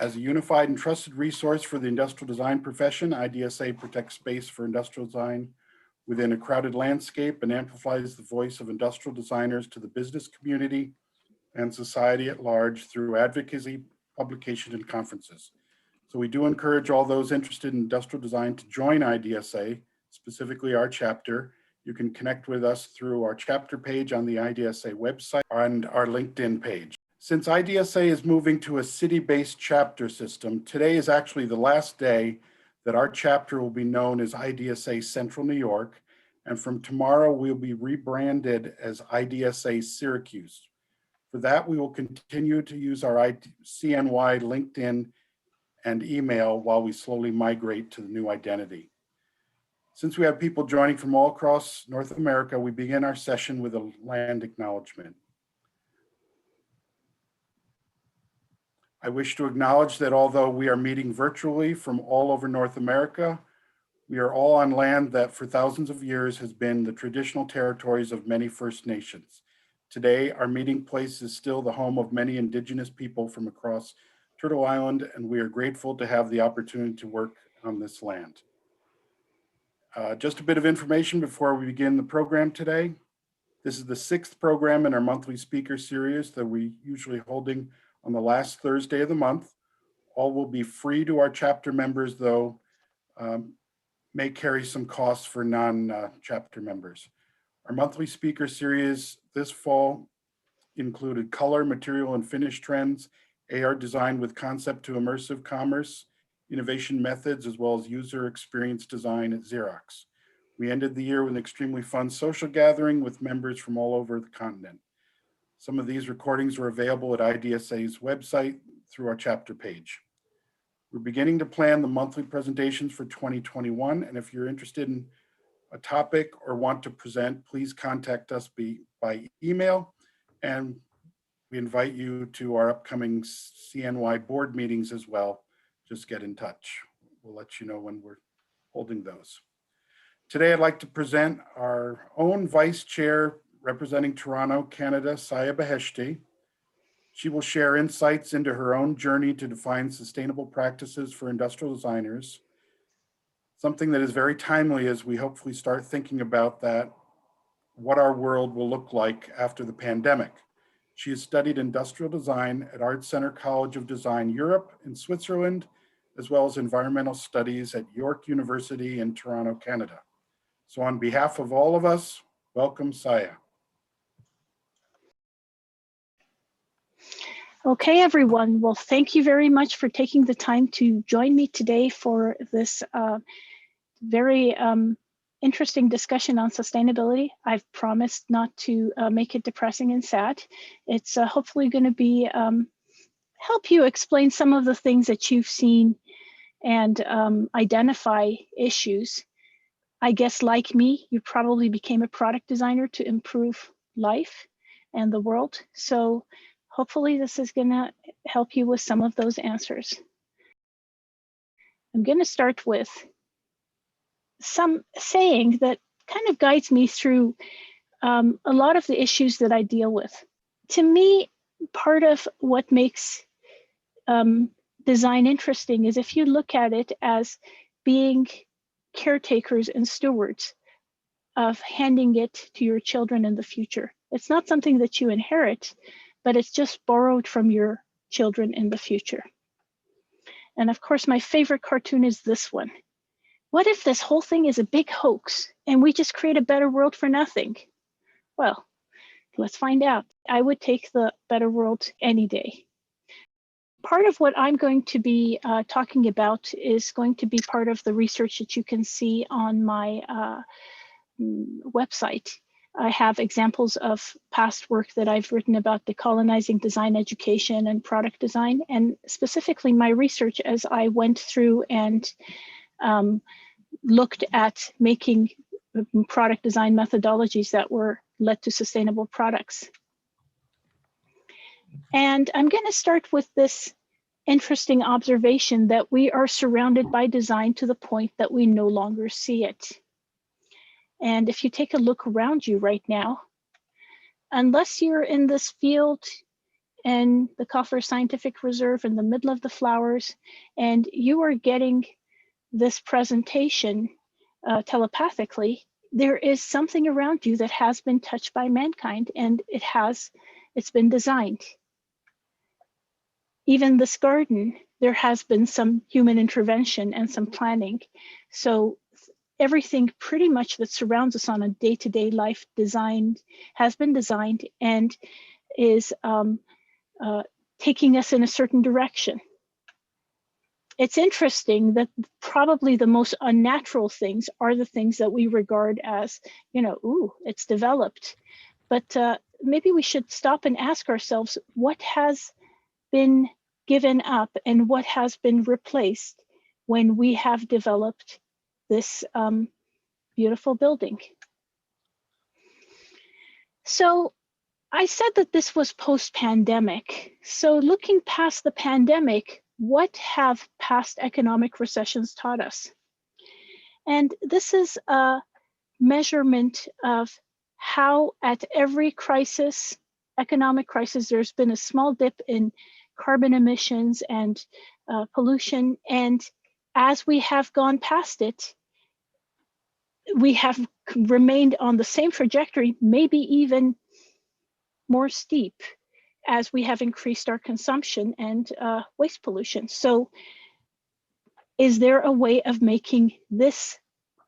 As a unified and trusted resource for the industrial design profession, IDSA protects space for industrial design within a crowded landscape and amplifies the voice of industrial designers to the business community and society at large through advocacy, publication, and conferences. So we do encourage all those interested in industrial design to join IDSA, specifically our chapter. You can connect with us through our chapter page on the IDSA website and our LinkedIn page. Since IDSA is moving to a city-based chapter system, today is actually the last day that our chapter will be known as IDSA Central New York, and from tomorrow we'll be rebranded as IDSA Syracuse. For that, we will continue to use our CNY, LinkedIn, and email while we slowly migrate to the new identity. Since we have people joining from all across North America, we begin our session with a land acknowledgement. I wish to acknowledge that although we are meeting virtually from all over North America, we are all on land that for thousands of years has been the traditional territories of many First Nations. Today, our meeting place is still the home of many Indigenous people from across Turtle Island, and we are grateful to have the opportunity to work on this land. Just a bit of information before we begin the program today. This is the 6th program in our monthly speaker series that we're usually holding on the last Thursday of the month. All will be free to our chapter members, though may carry some costs for non-chapter members. Our monthly speaker series this fall included color, material, and finish trends, AR design with concept to immersive commerce, innovation methods, as well as user experience design at Xerox. We ended the year with an extremely fun social gathering with members from all over the continent. Some of these recordings are available at IDSA's website through our chapter page. We're beginning to plan the monthly presentations for 2021, and if you're interested in a topic or want to present, please contact us by email, and we invite you to our upcoming CNY board meetings as well. Just get in touch. We'll let you know when we're holding those. Today, I'd like to present our own vice chair representing Toronto, Canada, Sayeh Beheshti. She will share insights into her own journey to define sustainable practices for industrial designers, something that is very timely as we hopefully start thinking about what our world will look like after the pandemic. She has studied industrial design at Art Center College of Design Europe in Switzerland, as well as environmental studies at York University in Toronto, Canada. So on behalf of all of us, welcome, Sayeh. Okay, everyone. Well, thank you very much for taking the time to join me today for this very interesting discussion on sustainability. I've promised not to make it depressing and sad. It's hopefully going to be help you explain some of the things that you've seen and identify issues. I guess like me, you probably became a product designer to improve life and the world. So hopefully this is going to help you with some of those answers. I'm going to start with some saying that kind of guides me through a lot of the issues that I deal with. To me, part of what makes design interesting is if you look at it as being caretakers and stewards of handing it to your children in the future. It's not something that you inherit, but it's just borrowed from your children in the future. And of course, my favorite cartoon is this one. What if this whole thing is a big hoax and we just create a better world for nothing? Well, let's find out. I would take the better world any day. Part of what I'm going to be talking about is going to be part of the research that you can see on my website. I have examples of past work that I've written about decolonizing design education and product design, and specifically my research as I went through and looked at making product design methodologies that were led to sustainable products. And I'm going to start with this interesting observation that we are surrounded by design to the point that we no longer see it. And if you take a look around you right now, unless you're in this field in the Kaufler Scientific Reserve in the middle of the flowers, and you are getting this presentation telepathically, there is something around you that has been touched by mankind, and it's been designed. Even this garden, there has been some human intervention and some planning. So everything pretty much that surrounds us on a day-to-day life has been designed and is taking us in a certain direction. It's interesting that probably the most unnatural things are the things that we regard as, ooh, it's developed. But maybe we should stop and ask ourselves, what has been given up and what has been replaced when we have developed this beautiful building? So I said that this was post-pandemic. So looking past the pandemic, what have past economic recessions taught us? And this is a measurement of how at every crisis, economic crisis, there's been a small dip in carbon emissions and pollution. And as we have gone past it, we have remained on the same trajectory, maybe even more steep, as we have increased our consumption and waste pollution. So is there a way of making this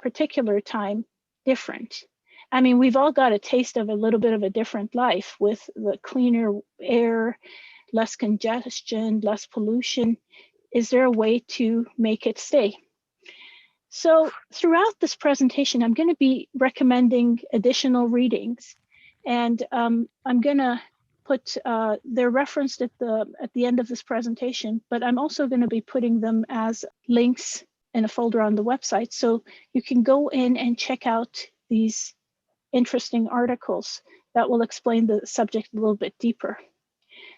particular time different? I mean, we've all got a taste of a little bit of a different life with the cleaner air, less congestion, less pollution. Is there a way to make it stay? So throughout this presentation, I'm going to be recommending additional readings, and I'm going to put they're referenced at the end of this presentation, but I'm also going to be putting them as links in a folder on the website, so you can go in and check out these interesting articles that will explain the subject a little bit deeper.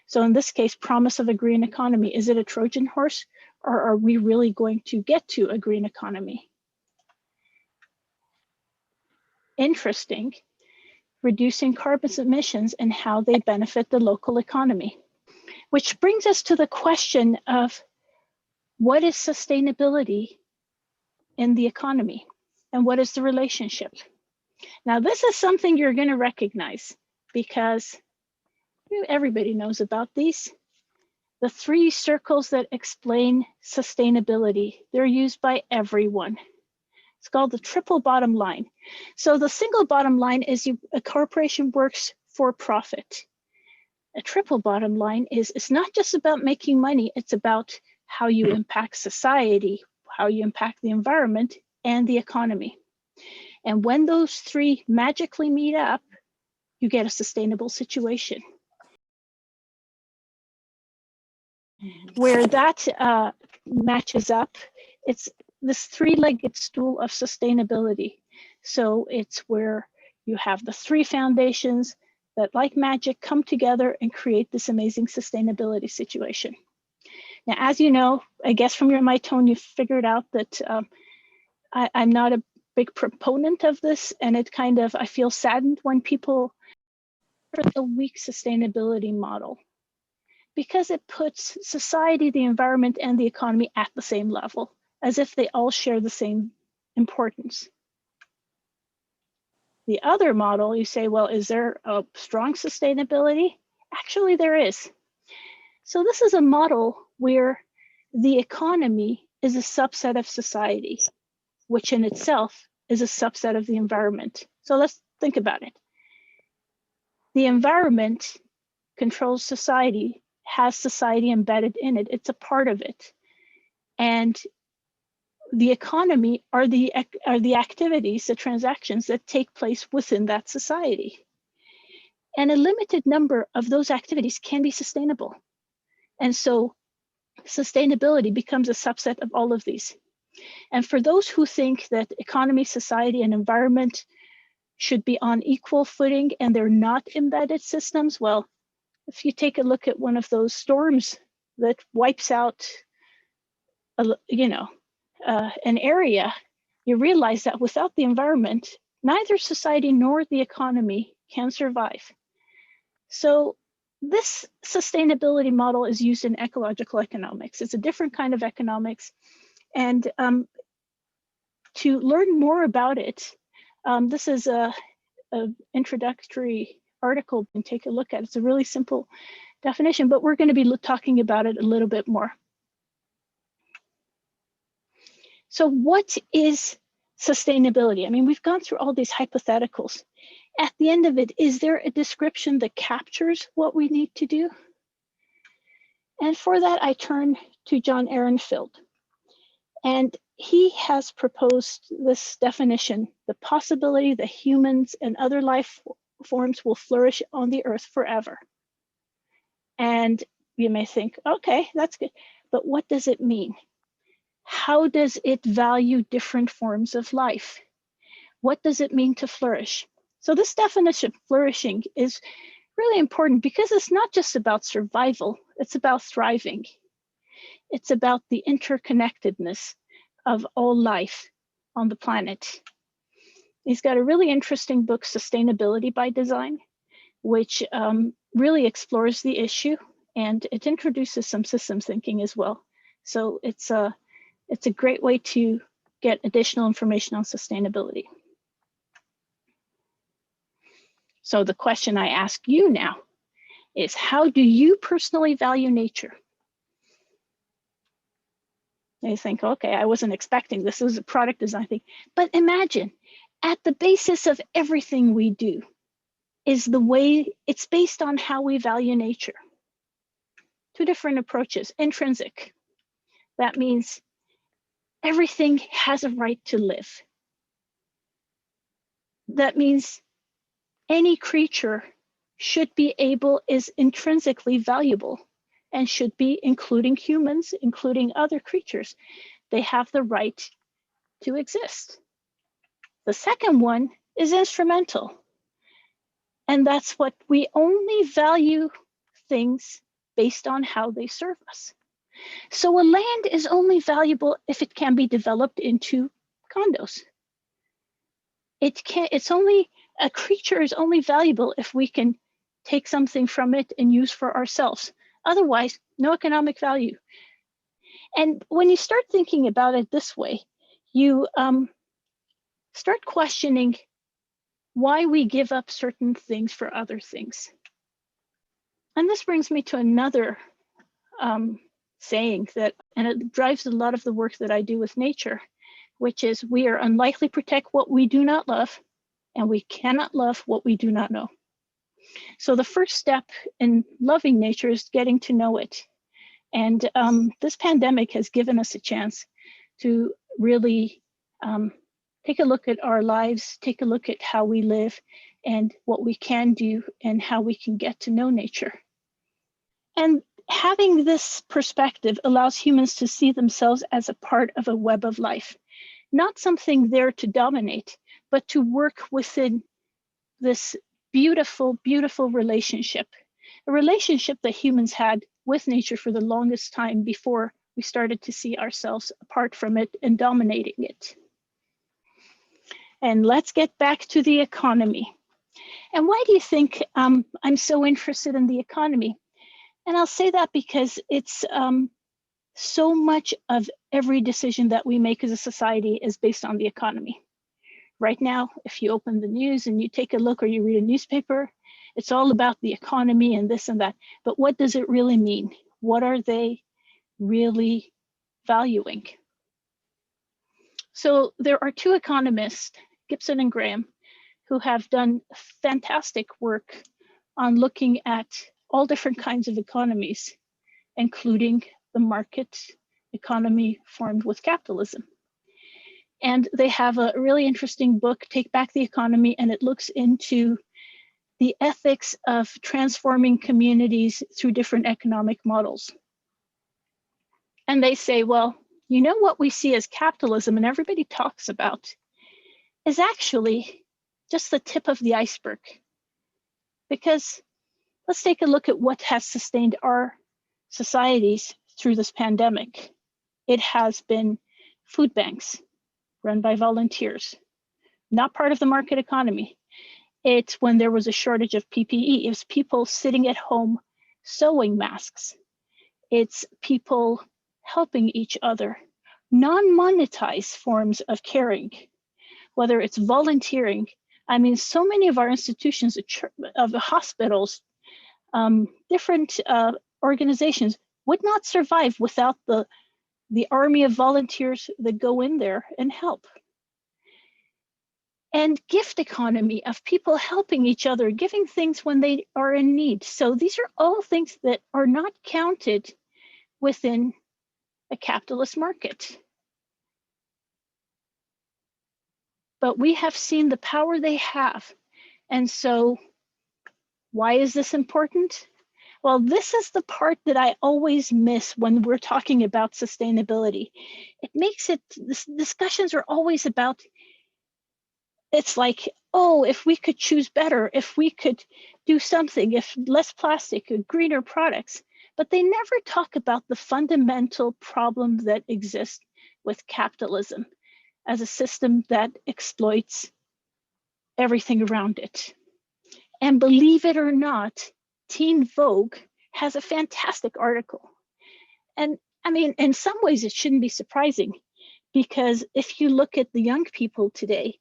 So in this case, promise of a green economy, is it a Trojan horse, or are we really going to get to a green economy? Interesting. Reducing carbon emissions and how they benefit the local economy. Which brings us to the question of what is sustainability in the economy and what is the relationship? Now, this is something you're going to recognize because everybody knows about these. The three circles that explain sustainability, they're used by everyone. It's called the triple bottom line. So the single bottom line is a corporation works for profit. A triple bottom line is it's not just about making money, it's about how you impact society, how you impact the environment and the economy. And when those three magically meet up, you get a sustainable situation. Where that matches up, it's this three-legged stool of sustainability. So it's where you have the three foundations that, like magic, come together and create this amazing sustainability situation. Now, as you know, I guess from my tone, you've figured out that I'm not a big proponent of this, and I feel saddened when people for the weak sustainability model, because it puts society, the environment, and the economy at the same level, as if they all share the same importance. The other model, you say, well, is there a strong sustainability? Actually, there is. So this is a model where the economy is a subset of society, which in itself is a subset of the environment. So let's think about it. The environment controls society, has society embedded in it. It's a part of it. And the economy are the activities, the transactions that take place within that society. And a limited number of those activities can be sustainable. And so sustainability becomes a subset of all of these. And for those who think that economy, society, and environment should be on equal footing and they're not embedded systems, well, if you take a look at one of those storms that wipes out, an area, you realize that without the environment, neither society nor the economy can survive. So this sustainability model is used in ecological economics. It's a different kind of economics. And to learn more about it, this is a introductory article you can take a look at. It's a really simple definition, but we're going to be talking about it a little bit more. So what is sustainability? I mean, we've gone through all these hypotheticals. At the end of it, is there a description that captures what we need to do? And for that, I turn to John Ehrenfeld. And he has proposed this definition: the possibility that humans and other life forms will flourish on the earth forever. And you may think, okay, that's good, but what does it mean? How does it value different forms of life? What does it mean to flourish? So this definition, flourishing, is really important because it's not just about survival, it's about thriving. It's about the interconnectedness of all life on the planet. He's got a really interesting book, Sustainability by Design, which really explores the issue, and it introduces some systems thinking as well. So it's a great way to get additional information on sustainability. So the question I ask you now is, how do you personally value nature? And you think, okay, I wasn't expecting this. This was a product design thing. But imagine, at the basis of everything we do is the way it's based on how we value nature. Two different approaches. Intrinsic. That means everything has a right to live. That means any creature should be able, is intrinsically valuable, and should be, including humans, including other creatures. They have the right to exist. The second one is instrumental. And that's what we only value things based on how they serve us. So a land is only valuable if it can be developed into condos. A creature is only valuable if we can take something from it and use for ourselves. Otherwise, no economic value. And when you start thinking about it this way, you start questioning why we give up certain things for other things. And this brings me to another saying that, and it drives a lot of the work that I do with nature, which is, we are unlikely to protect what we do not love, and we cannot love what we do not know. So the first step in loving nature is getting to know it. And this pandemic has given us a chance to really take a look at our lives, take a look at how we live and what we can do and how we can get to know nature. And having this perspective allows humans to see themselves as a part of a web of life, not something there to dominate, but to work within this beautiful, beautiful relationship, a relationship that humans had with nature for the longest time before we started to see ourselves apart from it and dominating it. And let's get back to the economy. And why do you think I'm so interested in the economy? And I'll say that because it's so much of every decision that we make as a society is based on the economy. Right now, if you open the news and you take a look or you read a newspaper, it's all about the economy and this and that. But what does it really mean? What are they really valuing? So there are two economists, Gibson and Graham, who have done fantastic work on looking at all different kinds of economies, including the market economy formed with capitalism. And they have a really interesting book, Take Back the Economy, and it looks into the ethics of transforming communities through different economic models. And they say, well, you know what we see as capitalism and everybody talks about is actually just the tip of the iceberg. Because let's take a look at what has sustained our societies through this pandemic. It has been food banks run by volunteers, not part of the market economy. It's when there was a shortage of PPE. It's people sitting at home sewing masks. It's people helping each other. Non-monetized forms of caring, whether it's volunteering. I mean, so many of our institutions, of hospitals, different organizations would not survive without the army of volunteers that go in there and help. And gift economy of people helping each other, giving things when they are in need. So these are all things that are not counted within a capitalist market. But we have seen the power they have. And so why is this important? Well, this is the part that I always miss when we're talking about sustainability. It makes it, discussions are always about, it's like, oh, if we could choose better, if we could do something, if less plastic, greener products, but they never talk about the fundamental problem that exists with capitalism as a system that exploits everything around it. And believe it or not, Teen Vogue has a fantastic article. And I mean, in some ways it shouldn't be surprising, because if you look at the young people today,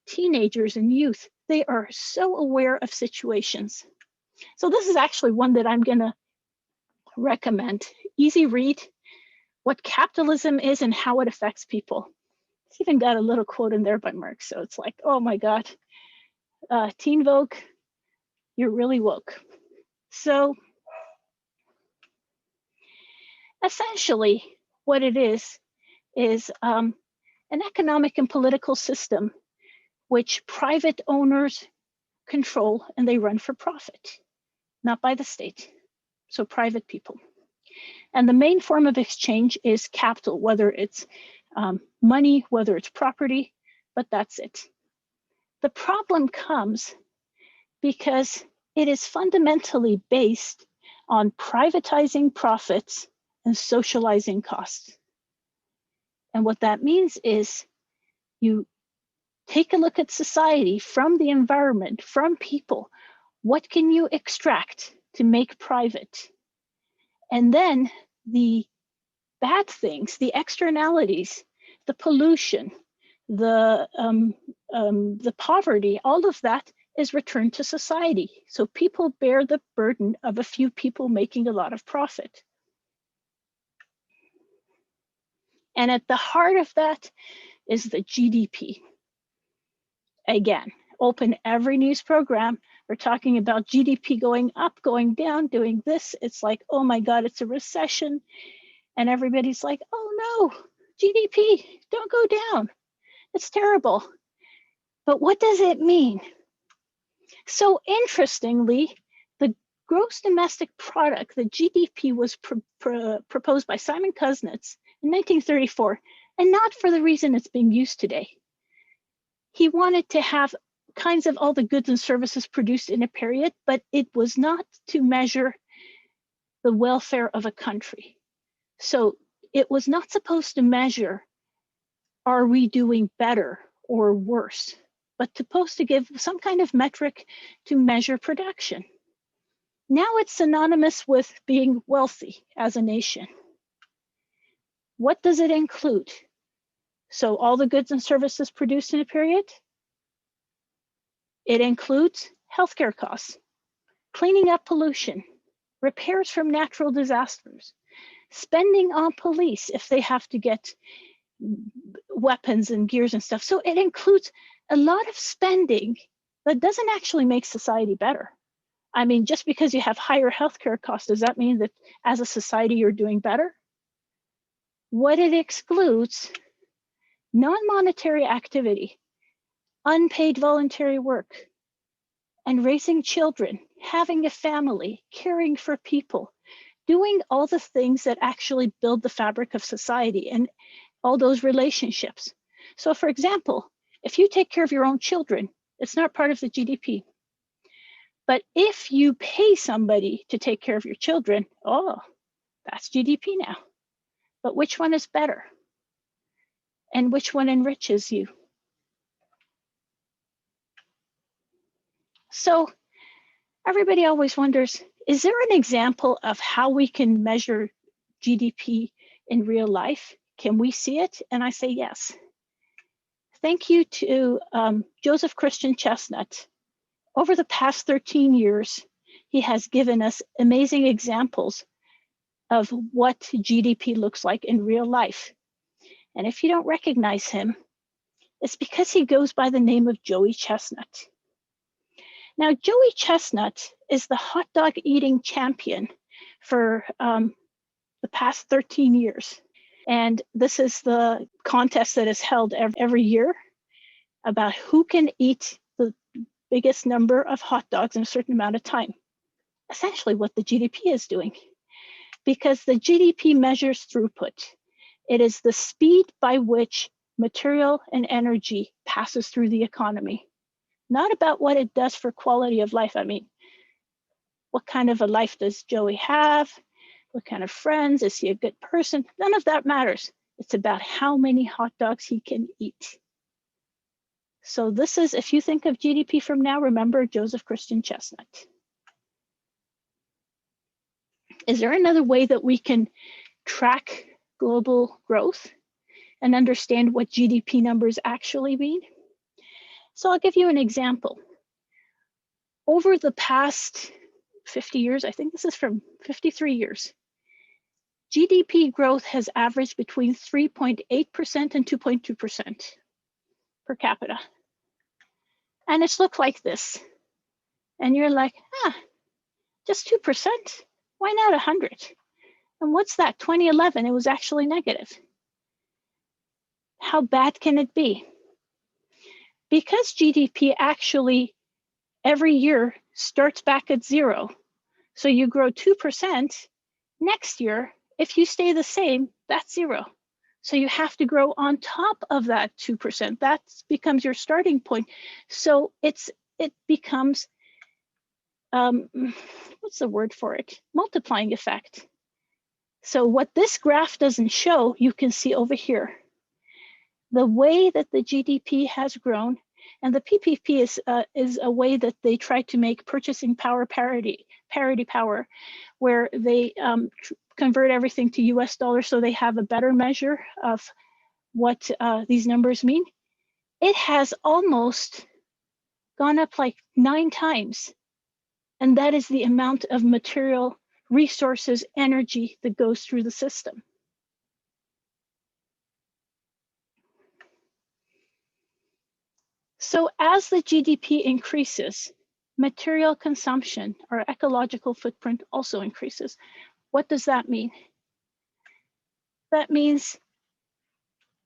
teenagers and youth, they are so aware of situations. So this is actually one that I'm gonna recommend. Easy read, What Capitalism Is and How It Affects People. It's even got a little quote in there by Marx. So it's like, oh my God, Teen Vogue, you're really woke. So essentially what it is an economic and political system which private owners control, and they run for profit, not by the state, so private people. And the main form of exchange is capital, whether it's money, whether it's property, but that's it. The problem comes because it is fundamentally based on privatizing profits and socializing costs. And what that means is you take a look at society from the environment, from people. What can you extract to make private? And then the bad things, the externalities, the pollution, the poverty, all of that is returned to society. So people bear the burden of a few people making a lot of profit. And at the heart of that is the GDP. Again, open every news program, we're talking about GDP going up, going down, doing this. It's like, oh my God, it's a recession. And everybody's like, oh no, GDP, don't go down. It's terrible. But what does it mean? So interestingly, the gross domestic product, the GDP, was proposed by Simon Kuznets in 1934, and not for the reason it's being used today. He wanted to have kinds of all the goods and services produced in a period, but it was not to measure the welfare of a country. So it was not supposed to measure, are we doing better or worse, but supposed to give some kind of metric to measure production. Now it's synonymous with being wealthy as a nation. What does it include? So all the goods and services produced in a period? It includes healthcare costs, cleaning up pollution, repairs from natural disasters, spending on police if they have to get weapons and gears and stuff. So it includes a lot of spending that doesn't actually make society better. I mean, just because you have higher healthcare costs, does that mean that as a society you're doing better? What it excludes, non-monetary activity, unpaid voluntary work, and raising children, having a family, caring for people, doing all the things that actually build the fabric of society and all those relationships. So for example, if you take care of your own children, it's not part of the GDP. But if you pay somebody to take care of your children, oh, that's GDP now. But which one is better? And which one enriches you? So everybody always wonders, is there an example of how we can measure GDP in real life? Can we see it? And I say yes. Thank you to Joseph Christian Chestnut. Over the past 13 years, he has given us amazing examples of what GDP looks like in real life. And if you don't recognize him, it's because he goes by the name of Joey Chestnut. Now, Joey Chestnut is the hot dog eating champion for the past 13 years. And this is the contest that is held every year about who can eat the biggest number of hot dogs in a certain amount of time. Essentially what the GDP is doing, because the GDP measures throughput. It is the speed by which material and energy passes through the economy, not about what it does for quality of life. I mean, what kind of a life does Joey have? What kind of friends? Is he a good person? None of that matters. It's about how many hot dogs he can eat. So this is, if you think of GDP from now, remember Joseph Christian Chestnut. Is there another way that we can track global growth and understand what GDP numbers actually mean? So I'll give you an example. Over the past 50 years, I think this is from 53 years, GDP growth has averaged between 3.8% and 2.2% per capita. And it's looked like this. And you're like, just 2%? Why not 100? And what's that? 2011, it was actually negative. How bad can it be? Because GDP actually every year starts back at zero. So you grow 2%, next year, if you stay the same, that's zero. So you have to grow on top of that 2%. That becomes your starting point. So it becomes, what's the word for it? Multiplying effect. So what this graph doesn't show, you can see over here. The way that the GDP has grown, and the PPP is a way that they try to make purchasing power parity power, where they convert everything to US dollars so they have a better measure of what these numbers mean. It has almost gone up like 9 times. And that is the amount of material, resources, energy that goes through the system. So as the GDP increases, material consumption or ecological footprint also increases. What does that mean? That means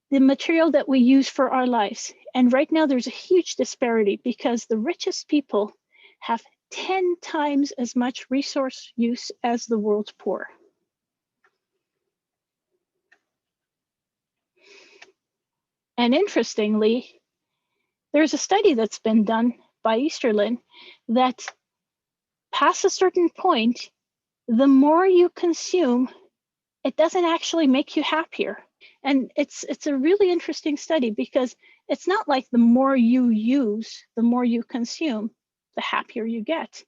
the material that we use for our lives. And right now there's a huge disparity because the richest people have 10 times as much resource use as the world's poor. And interestingly, there's a study that's been done by Easterlin that past a certain point, the more you consume, it doesn't actually make you happier. And it's a really interesting study because it's not like the more you use, the more you consume, the happier you get.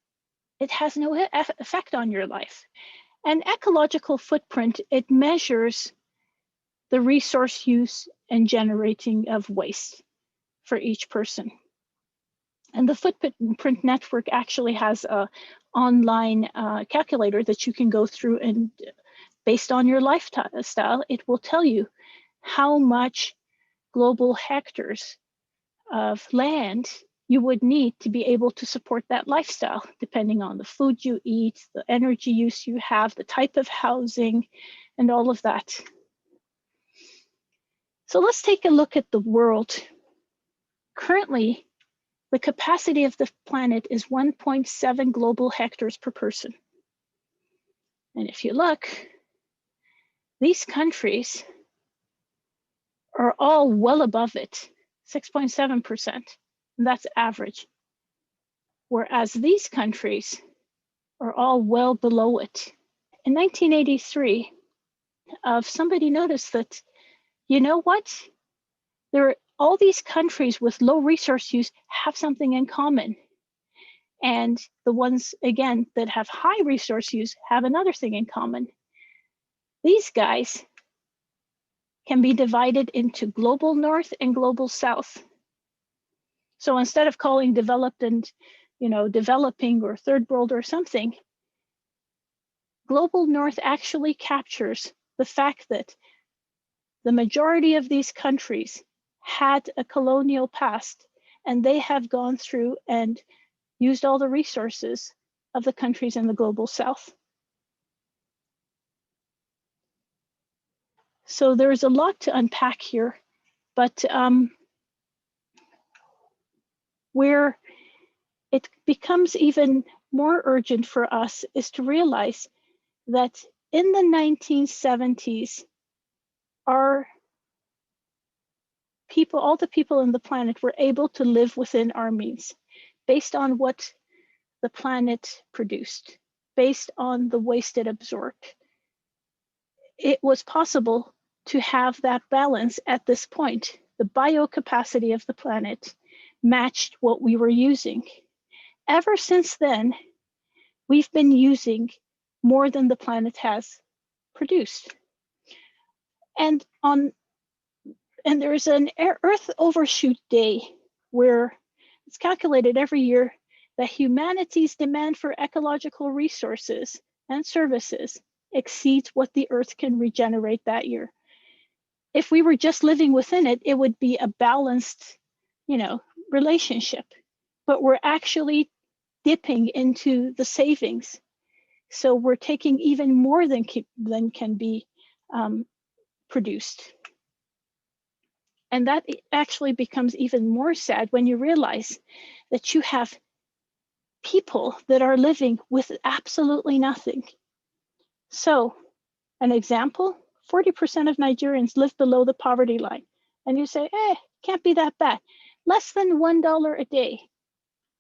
It has no effect on your life. And ecological footprint, it measures the resource use and generating of waste for each person. And the Footprint Network actually has an online calculator that you can go through, and based on your lifestyle, it will tell you how much global hectares of land you would need to be able to support that lifestyle, depending on the food you eat, the energy use you have, the type of housing, and all of that. So let's take a look at the world. Currently, the capacity of the planet is 1.7 global hectares per person. And if you look, these countries are all well above it, 6.7%. That's average. Whereas these countries are all well below it. In 1983, somebody noticed that, you know what? There are all these countries with low resource use have something in common. And the ones, again, that have high resource use have another thing in common. These guys can be divided into global north and global south. So instead of calling developed and, developing or third world or something, global north actually captures the fact that the majority of these countries had a colonial past, and they have gone through and used all the resources of the countries in the global south. So there's a lot to unpack here, but where it becomes even more urgent for us is to realize that in the 1970s, our people, all the people on the planet, were able to live within our means based on what the planet produced, based on the waste it absorbed. It was possible to have that balance at this point. The biocapacity of the planet matched what we were using. Ever since then, we've been using more than the planet has produced. And there's an Earth Overshoot Day where it's calculated every year that humanity's demand for ecological resources and services exceeds what the Earth can regenerate that year. If we were just living within it, it would be a balanced, relationship. But we're actually dipping into the savings. So we're taking even more than can be produced. And that actually becomes even more sad when you realize that you have people that are living with absolutely nothing. So an example, 40% of Nigerians live below the poverty line. And you say, can't be that bad. Less than $1 a day.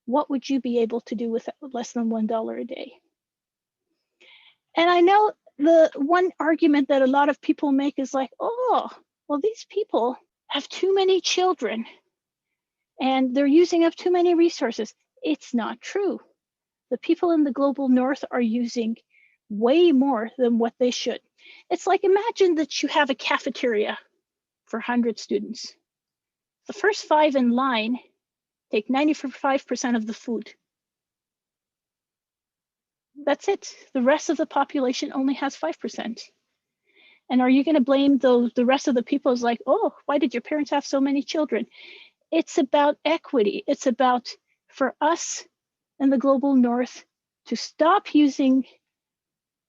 What would you be able to do with less than $1 a day? And I know the one argument that a lot of people make is like, well, these people have too many children and they're using up too many resources. It's not true. The people in the global north are using way more than what they should. It's like, imagine that you have a cafeteria for 100 students. The first 5 in line take 95% of the food. That's it. The rest of the population only has 5%. And are you going to blame the rest of the people as like, why did your parents have so many children? It's about equity. It's about, for us in the global north, to stop using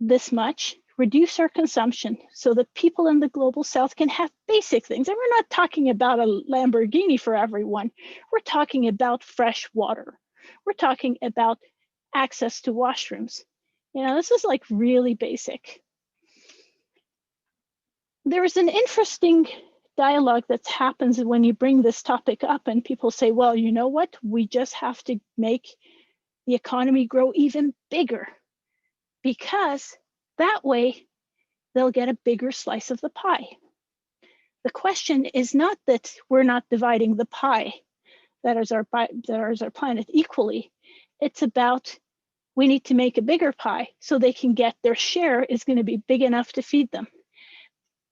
this much, reduce our consumption so that people in the global south can have basic things. And we're not talking about a Lamborghini for everyone. We're talking about fresh water. We're talking about access to washrooms. This is like really basic. There is an interesting dialogue that happens when you bring this topic up and people say, well, you know what? We just have to make the economy grow even bigger because that way they'll get a bigger slice of the pie. The question is not that we're not dividing the pie that is our planet equally. It's about we need to make a bigger pie so they can get their share is going to be big enough to feed them.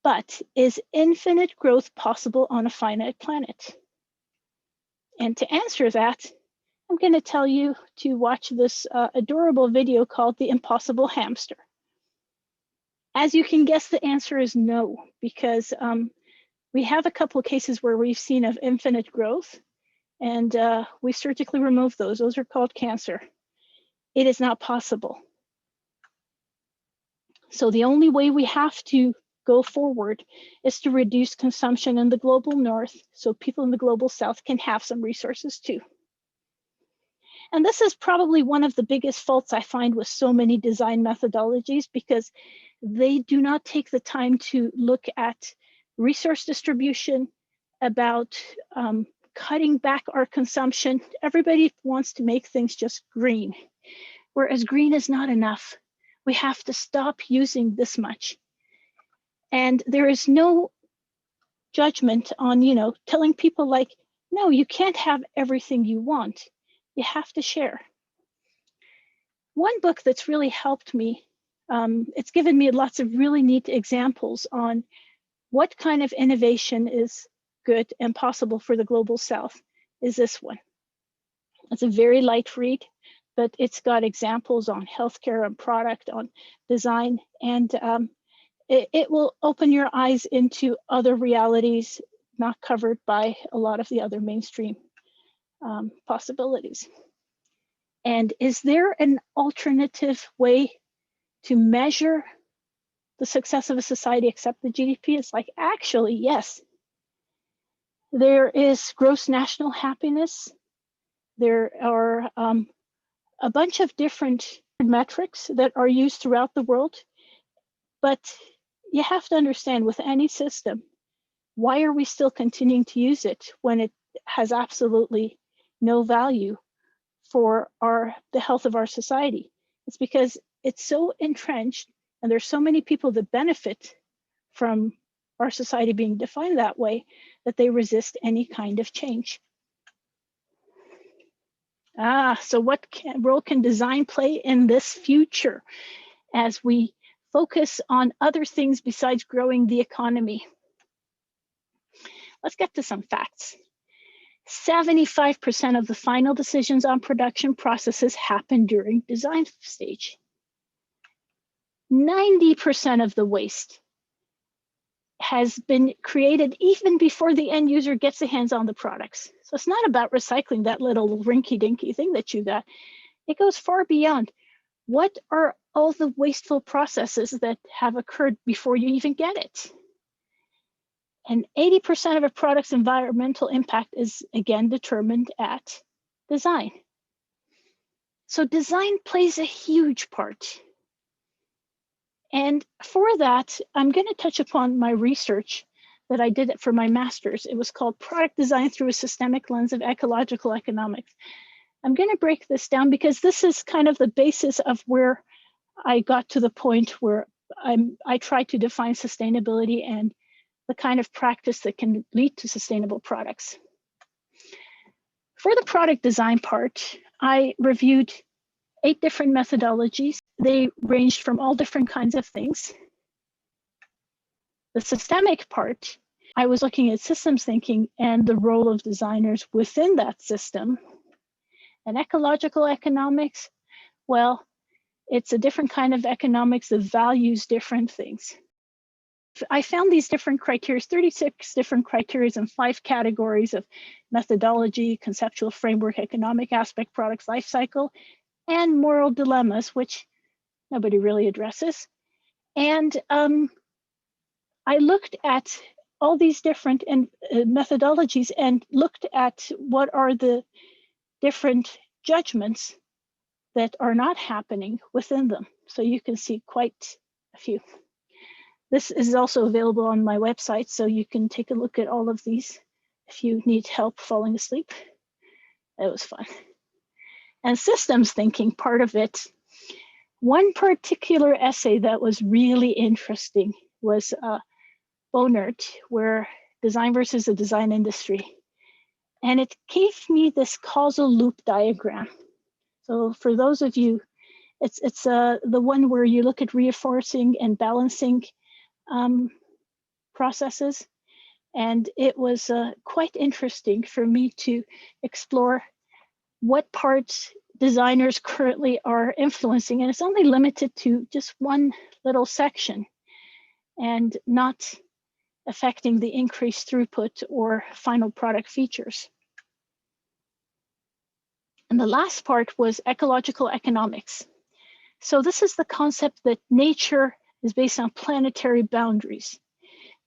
But is infinite growth possible on a finite planet? And to answer that, I'm going to tell you to watch this adorable video called The Impossible Hamster. As you can guess, the answer is no, because we have a couple of cases where we've seen of infinite growth, and we surgically removed those. Those are called cancer. It is not possible. So the only way we have to go forward is to reduce consumption in the global north so people in the global south can have some resources too. And this is probably one of the biggest faults I find with so many design methodologies, because they do not take the time to look at resource distribution, about cutting back our consumption. Everybody wants to make things just green, whereas green is not enough. We have to stop using this much. And there is no judgment on, telling people like, no, you can't have everything you want. You have to share. One book that's really helped me, it's given me lots of really neat examples on what kind of innovation is good and possible for the global south, is this one. It's a very light read, but it's got examples on healthcare, on product, on design, and it will open your eyes into other realities not covered by a lot of the other mainstream possibilities. And is there an alternative way to measure the success of a society except the GDP? It's like, actually, yes. There is gross national happiness. There are a bunch of different metrics that are used throughout the world. But you have to understand, with any system, why are we still continuing to use it when it has absolutely no value for the health of our society? It's because it's so entrenched and there's so many people that benefit from our society being defined that way that they resist any kind of change. So what role can design play in this future as we focus on other things besides growing the economy? Let's get to some facts. 75% of the final decisions on production processes happen during design stage. 90% of the waste has been created even before the end user gets their hands on the products. So it's not about recycling that little rinky-dinky thing that you got. It goes far beyond. What are all the wasteful processes that have occurred before you even get it? And 80% of a product's environmental impact is again determined at design. So design plays a huge part. And for that, I'm going to touch upon my research that I did for my master's. It was called Product Design Through a Systemic Lens of Ecological Economics. I'm going to break this down because this is kind of the basis of where I got to the point where I try to define sustainability and the kind of practice that can lead to sustainable products. For the product design part, I reviewed 8 different methodologies. They ranged from all different kinds of things. The systemic part, I was looking at systems thinking and the role of designers within that system. And ecological economics, well, it's a different kind of economics that values different things. I found these different criteria, 36 different criteria in 5 categories of methodology, conceptual framework, economic aspect, products life cycle, and moral dilemmas, which nobody really addresses. And I looked at all these different methodologies and looked at what are the different judgments that are not happening within them. So you can see quite a few. This is also available on my website, so you can take a look at all of these if you need help falling asleep. It was fun. And systems thinking, part of it. One particular essay that was really interesting was Bonert, where design versus the design industry. And it gave me this causal loop diagram. So for those of you, it's the one where you look at reinforcing and balancing processes. And it was quite interesting for me to explore what parts designers currently are influencing. And it's only limited to just one little section and not affecting the increased throughput or final product features. And the last part was ecological economics. So this is the concept that nature is based on planetary boundaries,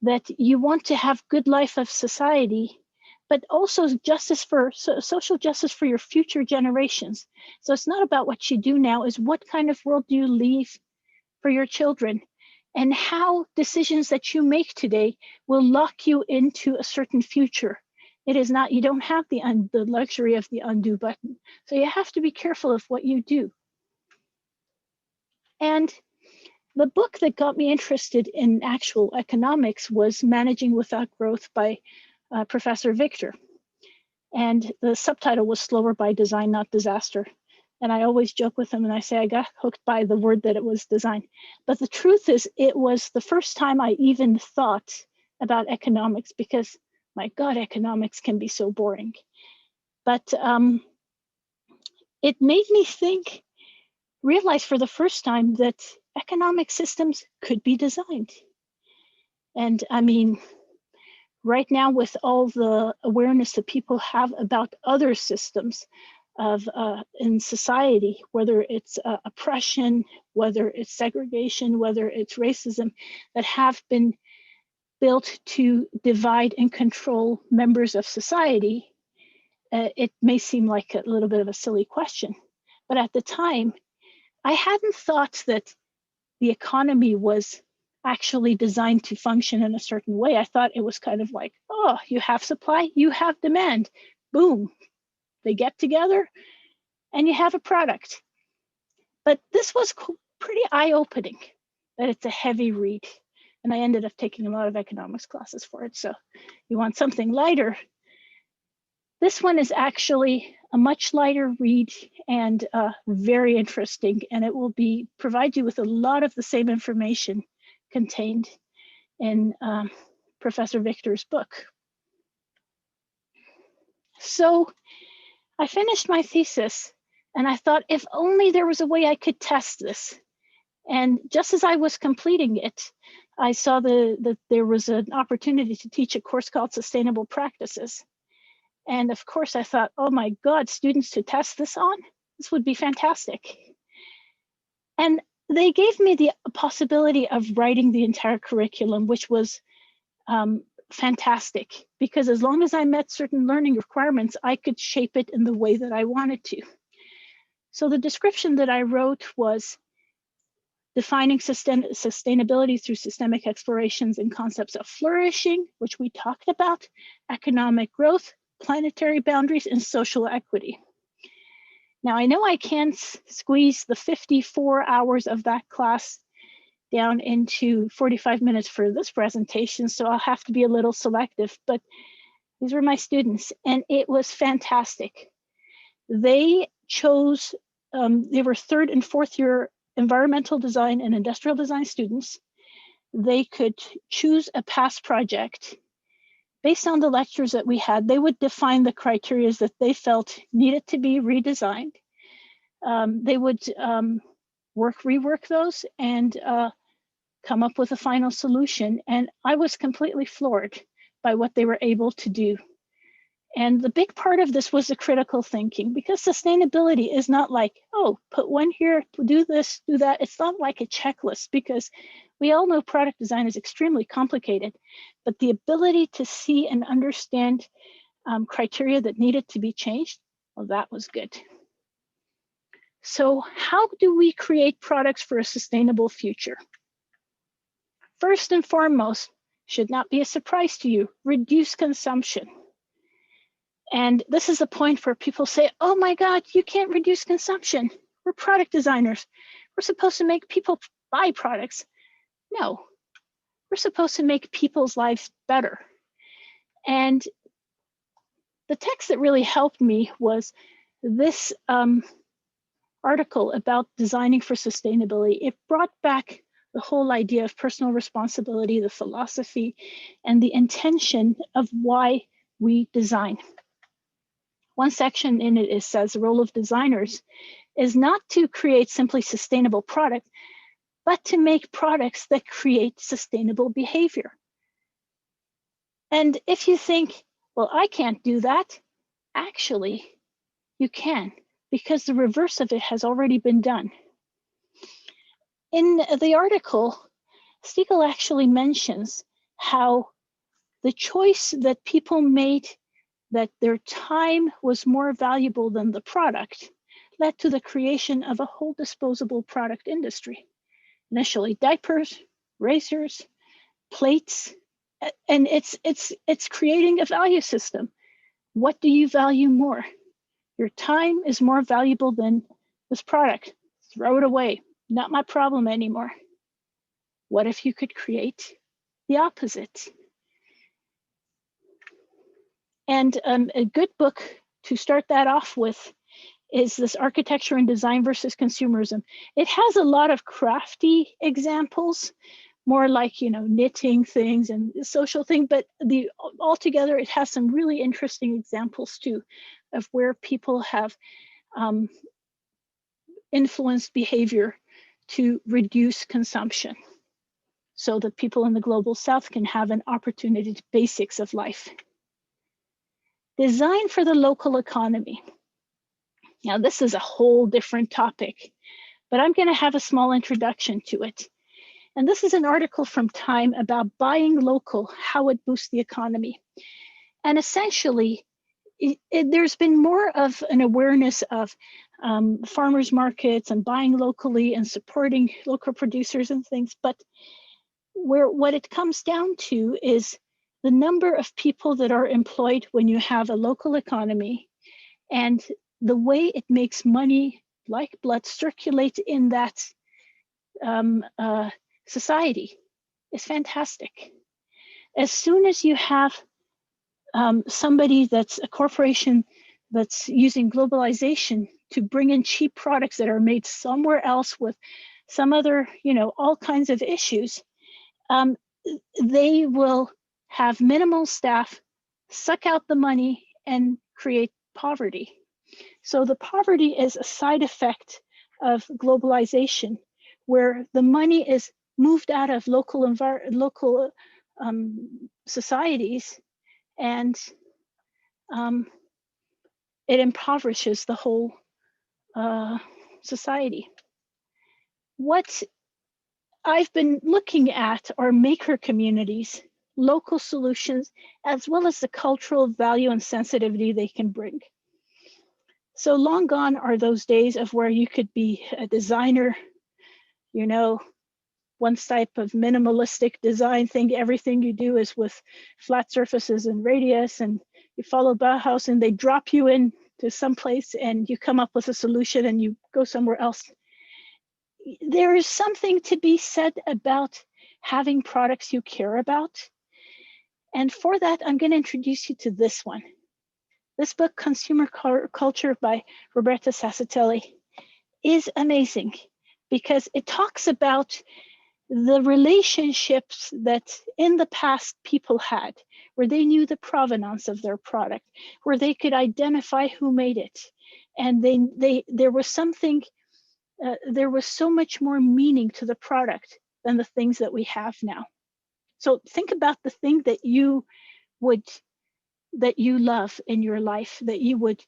that you want to have good life of society, but also social justice for your future generations. So it's not about what you do now, is what kind of world do you leave for your children, and how decisions that you make today will lock you into a certain future. It is not, you don't have the luxury of the undo button. So you have to be careful of what you do. And the book that got me interested in actual economics was Managing Without Growth by Professor Victor. And the subtitle was Slower by Design, Not Disaster. And I always joke with them and I say I got hooked by the word that it was design. But the truth is, it was the first time I even thought about economics, because my God, economics can be so boring. But it made me realize for the first time that economic systems could be designed. And I mean, right now, with all the awareness that people have about other systems of in society, whether it's oppression, whether it's segregation, whether it's racism, that have been built to divide and control members of society, it may seem like a little bit of a silly question. But at the time, I hadn't thought that the economy was actually designed to function in a certain way. I thought it was kind of like, oh, you have supply, you have demand, boom, they get together and you have a product. But this was pretty eye-opening, that it's a heavy read. And I ended up taking a lot of economics classes for it. So you want something lighter. This one is actually a much lighter read and very interesting, and it will provide you with a lot of the same information contained in Professor Victor's book. So I finished my thesis and I thought, if only there was a way I could test this. And just as I was completing it, I saw that there was an opportunity to teach a course called Sustainable Practices. And of course I thought, oh my God, students to test this on? This would be fantastic. And they gave me the possibility of writing the entire curriculum, which was fantastic, because as long as I met certain learning requirements, I could shape it in the way that I wanted to. So the description that I wrote was defining sustainability through systemic explorations and concepts of flourishing, which we talked about, economic growth, planetary boundaries, and social equity. Now, I know I can't squeeze the 54 hours of that class down into 45 minutes for this presentation, so I'll have to be a little selective, but these were my students, and it was fantastic. They chose, they were third and fourth year environmental design and industrial design students. They could choose a past project. Based on the lectures that we had, they would define the criteria that they felt needed to be redesigned. They would rework those and come up with a final solution. And I was completely floored by what they were able to do. And the big part of this was the critical thinking, because sustainability is not like, oh, put one here, do this, do that. It's not like a checklist, because we all know product design is extremely complicated, but the ability to see and understand criteria that needed to be changed, well, that was good. So how do we create products for a sustainable future? First and foremost, should not be a surprise to you, reduce consumption. And this is a point where people say, oh my God, you can't reduce consumption. We're product designers. We're supposed to make people buy products. No, we're supposed to make people's lives better. And the text that really helped me was this article about designing for sustainability. It brought back the whole idea of personal responsibility, the philosophy, and the intention of why we design. One section in it says the role of designers is not to create simply sustainable products, but to make products that create sustainable behavior. And if you think, well, I can't do that, actually, you can, because the reverse of it has already been done. In the article, Stiegel actually mentions how the choice that people made, that their time was more valuable than the product, led to the creation of a whole disposable product industry. Initially diapers, razors, plates, and it's creating a value system. What do you value more? Your time is more valuable than this product. Throw it away. Not my problem anymore. What if you could create the opposite? And a good book to start that off with is this architecture and design versus consumerism. It has a lot of crafty examples, more like, you know, knitting things and social thing, but altogether it has some really interesting examples too of where people have influenced behavior to reduce consumption so that people in the global south can have an opportunity to basics of life. Design for the local economy. Now, this is a whole different topic, but I'm going to have a small introduction to it. And this is an article from Time about buying local, how it boosts the economy. And essentially, there's been more of an awareness of farmers markets and buying locally and supporting local producers and things. But what it comes down to is the number of people that are employed when you have a local economy, and the way it makes money like blood circulate in that society is fantastic. As soon as you have somebody that's a corporation that's using globalization to bring in cheap products that are made somewhere else with some other, you know, all kinds of issues, they will have minimal staff, suck out the money, and create poverty. So the poverty is a side effect of globalization, where the money is moved out of local societies, and it impoverishes the whole society. What I've been looking at are maker communities, local solutions, as well as the cultural value and sensitivity they can bring. So long gone are those days of where you could be a designer, you know, one type of minimalistic design thing. Everything you do is with flat surfaces and radius, and you follow Bauhaus and they drop you in to some place and you come up with a solution and you go somewhere else. There is something to be said about having products you care about. And for that, I'm going to introduce you to this one. This book, Consumer Culture by Roberta Sassatelli, is amazing because it talks about the relationships that in the past people had, where they knew the provenance of their product, where they could identify who made it. And there was something, there was so much more meaning to the product than the things that we have now. So think about the thing that you love in your life, that you would,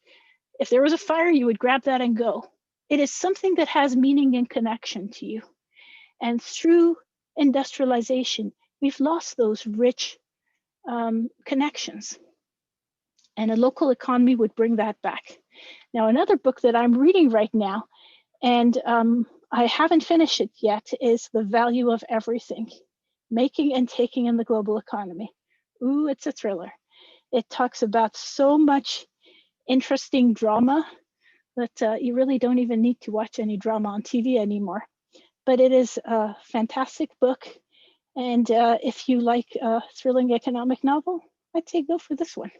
if there was a fire, you would grab that and go. It is something that has meaning and connection to you. And through industrialization, we've lost those rich connections. And a local economy would bring that back. Now, another book that I'm reading right now, and I haven't finished it yet, is The Value of Everything, Making and Taking in the Global Economy. Ooh, it's a thriller. It talks about so much interesting drama that you really don't even need to watch any drama on TV anymore. But it is a fantastic book. And if you like a thrilling economic novel, I'd say go for this one.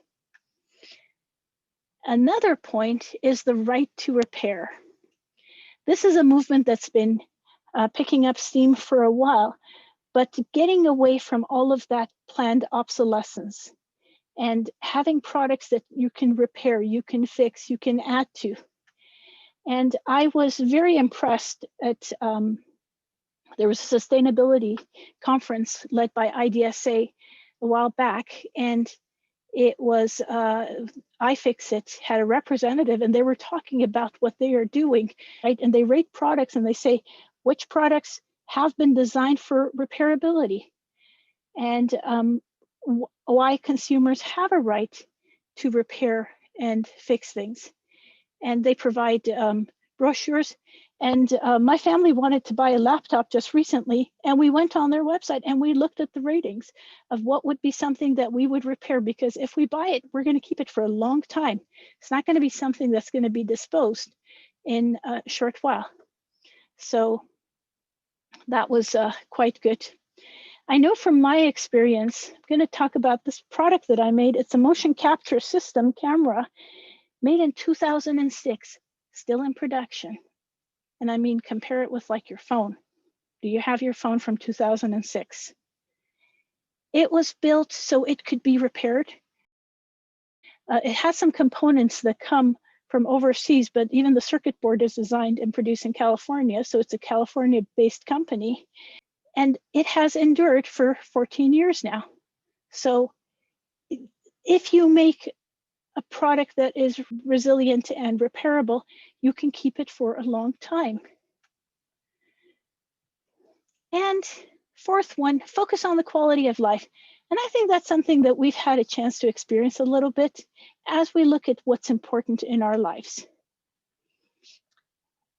Another point is the right to repair. This is a movement that's been picking up steam for a while, but getting away from all of that planned obsolescence and having products that you can repair, you can fix, you can add to. And I was very impressed at, there was a sustainability conference led by IDSA a while back, and it was, iFixit had a representative, and they were talking about what they are doing, right? And they rate products and they say, which products have been designed for repairability, and why consumers have a right to repair and fix things. And they provide brochures. And my family wanted to buy a laptop just recently, and we went on their website and we looked at the ratings of what would be something that we would repair, because if we buy it, we're going to keep it for a long time. It's not going to be something that's going to be disposed in a short while. So that was quite good. I know from my experience, I'm going to talk about this product that I made. It's a motion capture system camera made in 2006. still in production. And I mean, compare it with like your phone. Do you have your phone from 2006? It was built so it could be repaired. It has some components that come from overseas, but even the circuit board is designed and produced in California. So it's a California-based company. And it has endured for 14 years now. So if you make a product that is resilient and repairable, you can keep it for a long time. And fourth one, focus on the quality of life. And I think that's something that we've had a chance to experience a little bit as we look at what's important in our lives.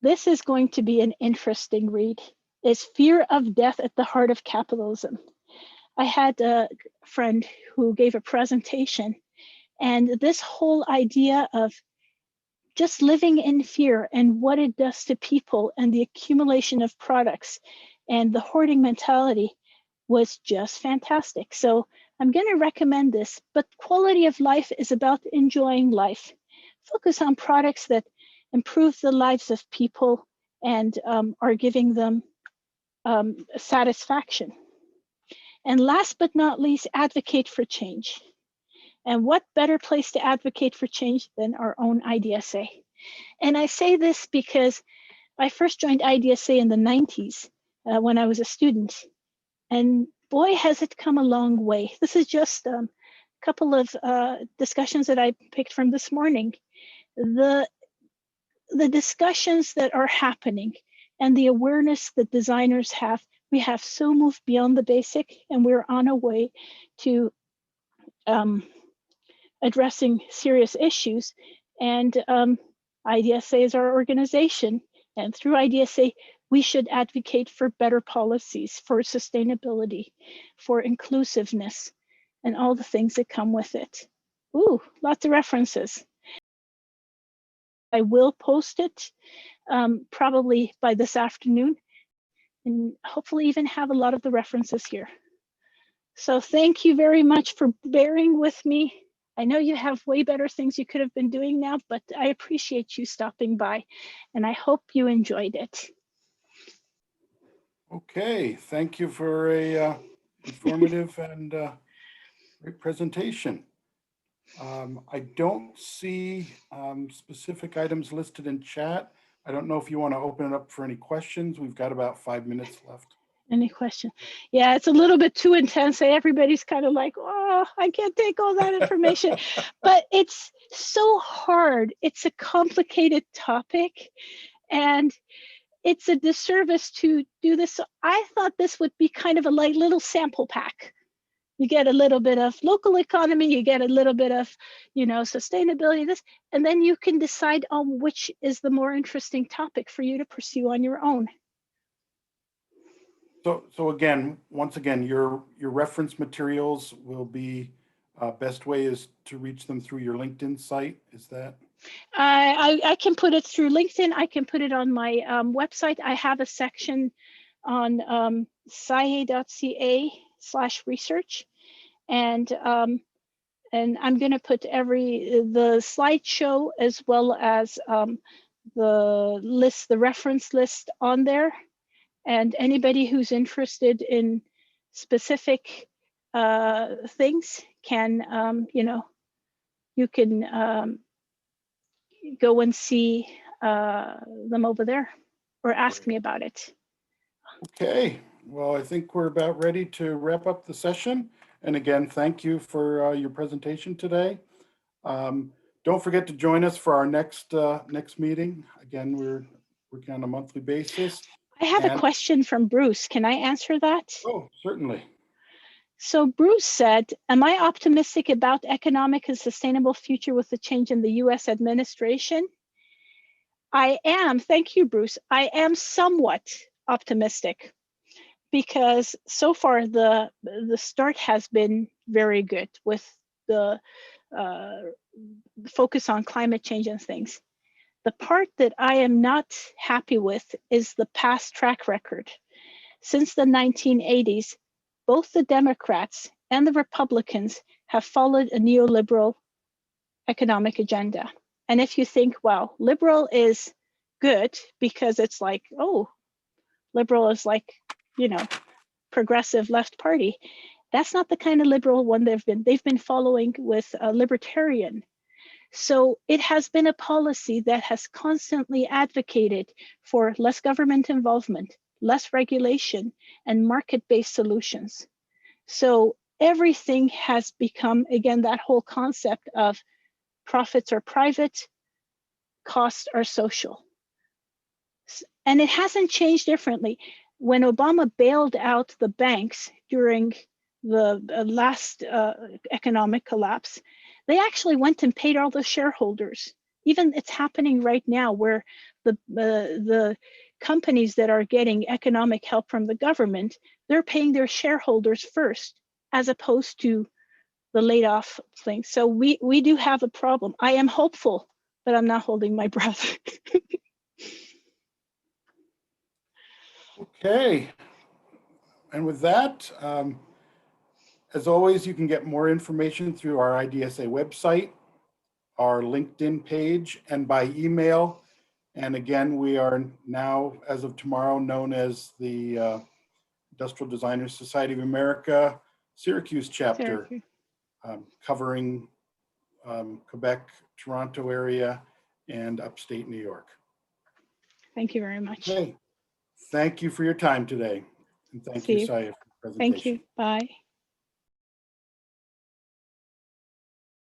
This is going to be an interesting read. Is fear of death at the heart of capitalism? I had a friend who gave a presentation, and this whole idea of just living in fear and what it does to people and the accumulation of products and the hoarding mentality was just fantastic. So I'm going to recommend this, but quality of life is about enjoying life. Focus on products that improve the lives of people and are giving them satisfaction. And last but not least, advocate for change. And what better place to advocate for change than our own IDSA? And I say this because I first joined IDSA in the 90s when I was a student. And boy, has it come a long way. This is just a couple of discussions that I picked from this morning. The discussions that are happening and the awareness that designers have, we have so moved beyond the basic, and we're on a way to addressing serious issues. And IDSA is our organization. And through IDSA, we should advocate for better policies, for sustainability, for inclusiveness, and all the things that come with it. Ooh, lots of references. I will post it probably by this afternoon, and hopefully even have a lot of the references here. So thank you very much for bearing with me. I know you have way better things you could have been doing now, but I appreciate you stopping by, and I hope you enjoyed it. Okay, thank you for a informative and great presentation. I don't see specific items listed in chat. I don't know if you want to open it up for any questions. We've got about 5 minutes left. Any question? Yeah, it's a little bit too intense. Everybody's kind of like, oh, I can't take all that information. But it's so hard. It's a complicated topic, and it's a disservice to do this. So I thought this would be kind of a like little sample pack. You get a little bit of local economy, you get a little bit of, sustainability, this, and then you can decide on which is the more interesting topic for you to pursue on your own. So again, once again, your reference materials will be, best way is to reach them through your LinkedIn site, is that? I can put it through LinkedIn. I can put it on my website. I have a section on sayeh.ca/research. And I'm going to put the slideshow as well as the reference list on there. And anybody who's interested in specific things can, you can go and see them over there or ask me about it. Okay, well, I think we're about ready to wrap up the session. And again, thank you for your presentation today. Don't forget to join us for our next meeting. Again, we're working on a monthly basis. I have a question from Bruce. Can I answer that? Oh, certainly. So Bruce said, am I optimistic about economic and sustainable future with the change in the US administration? I am, thank you, Bruce. I am somewhat optimistic because so far the start has been very good with the focus on climate change and things. The part that I am not happy with is the past track record. Since the 1980s, both the Democrats and the Republicans have followed a neoliberal economic agenda. And if you think, well, liberal is good because it's like, oh, liberal is like, you know, progressive left party. That's not the kind of liberal one they've been following with a libertarian. So it has been a policy that has constantly advocated for less government involvement, less regulation, and market-based solutions. So everything has become, again, that whole concept of profits are private, costs are social. And it hasn't changed differently. When Obama bailed out the banks during the last economic collapse, they actually went and paid all the shareholders. Even it's happening right now where the companies that are getting economic help from the government, they're paying their shareholders first, as opposed to the laid off thing. So we do have a problem. I am hopeful, but I'm not holding my breath. Okay. And with that, as always, you can get more information through our IDSA website, our LinkedIn page, and by email. And again, we are now, as of tomorrow, known as the Industrial Designers Society of America Syracuse chapter, covering Quebec, Toronto area, and upstate New York. Thank you very much. Okay. Thank you for your time today. And thank you, Sayeh, for the presentation. Thank you. Bye.